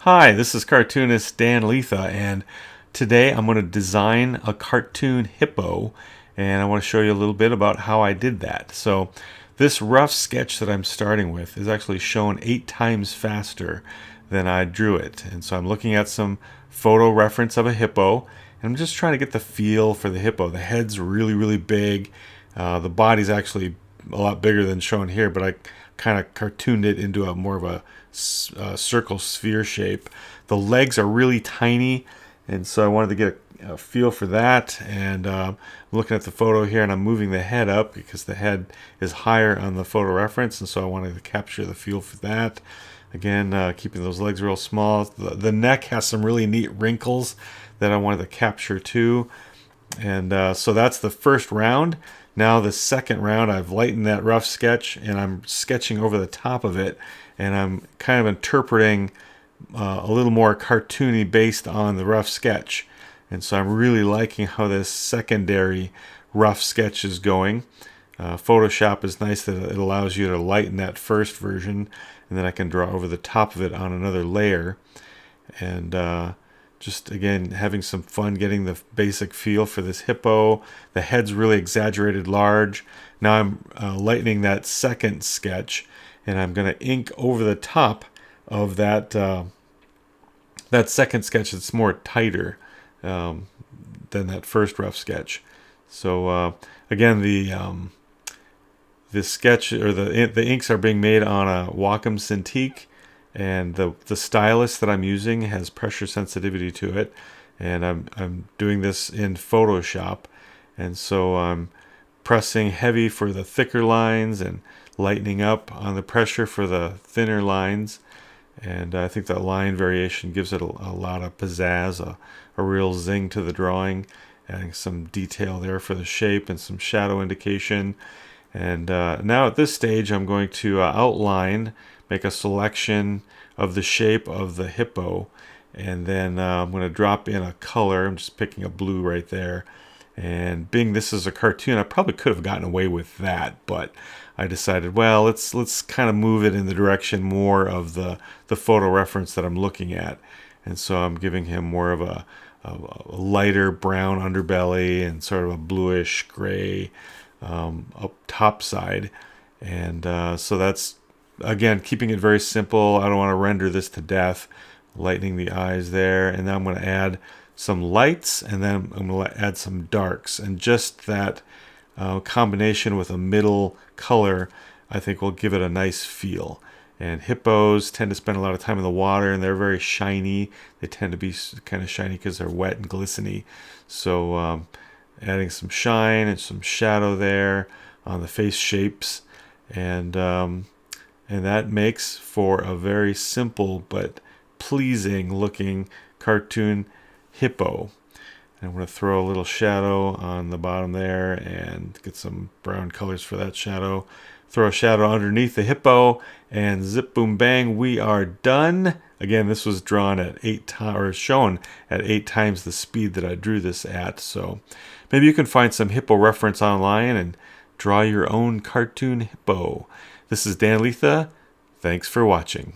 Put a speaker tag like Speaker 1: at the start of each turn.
Speaker 1: Hi, this is Cartoonist Dan Lietha, and today I'm going to design a cartoon hippo, and I want to show you a little bit about how I did that. So this rough sketch that I'm starting with is actually shown 8 times faster than I drew it. And so I'm looking at some photo reference of a hippo, and I'm just trying to get the feel for the hippo. The head's really, really big. The body's actually a lot bigger than shown here, but I kind of cartooned it into a more of a circle sphere shape. The legs are really tiny, and so I wanted to get a feel for that. And I'm looking at the photo here, and I'm moving the head up because the head is higher on the photo reference, and so I wanted to capture the feel for that. Again, keeping those legs real small. The neck has some really neat wrinkles that I wanted to capture too. And so that's the first round. Now the second round, I've lightened that rough sketch, and I'm sketching over the top of it, and I'm kind of interpreting a little more cartoony based on the rough sketch. And so I'm really liking how this secondary rough sketch is going. Photoshop is nice that it allows you to lighten that first version, and then I can draw over the top of it on another layer. And just again having some fun getting the basic feel for this hippo. The head's really exaggerated large. Now I'm lightening that second sketch, and I'm going to ink over the top of that that second sketch that's more tighter than that first rough sketch. So again, the sketch or the inks are being made on a Wacom Cintiq, and the stylus that I'm using has pressure sensitivity to it, and I'm doing this in Photoshop, and so I'm pressing heavy for the thicker lines and lightening up on the pressure for the thinner lines. And I think that line variation gives it a lot of pizzazz, a real zing to the drawing, adding some detail there for the shape and some shadow indication. And now at this stage I'm going to outline, make a selection of the shape of the hippo, and then I'm going to drop in a color. I'm just picking a blue right there, and being this is a cartoon, I probably could have gotten away with that, but I decided, well, let's kind of move it in the direction more of the photo reference that I'm looking at. And so I'm giving him more of a lighter brown underbelly and sort of a bluish gray up top side. And so that's, again, keeping it very simple. I don't want to render this to death. Lightening the eyes there, and then I'm going to add some lights, and then I'm going to add some darks, and just that combination with a middle color I think will give it a nice feel. And hippos tend to spend a lot of time in the water, and they're very shiny. They tend to be kind of shiny because they're wet and glistening. So adding some shine and some shadow there on the face shapes, and that makes for a very simple but pleasing looking cartoon hippo. And I'm going to throw a little shadow on the bottom there and get some brown colors for that shadow. Throw a shadow underneath the hippo, and zip boom bang, we are done. Again, this was drawn at 8 times, or shown at 8 times the speed that I drew this at. So maybe you can find some hippo reference online and draw your own cartoon hippo. This is Dan Lietha. Thanks for watching.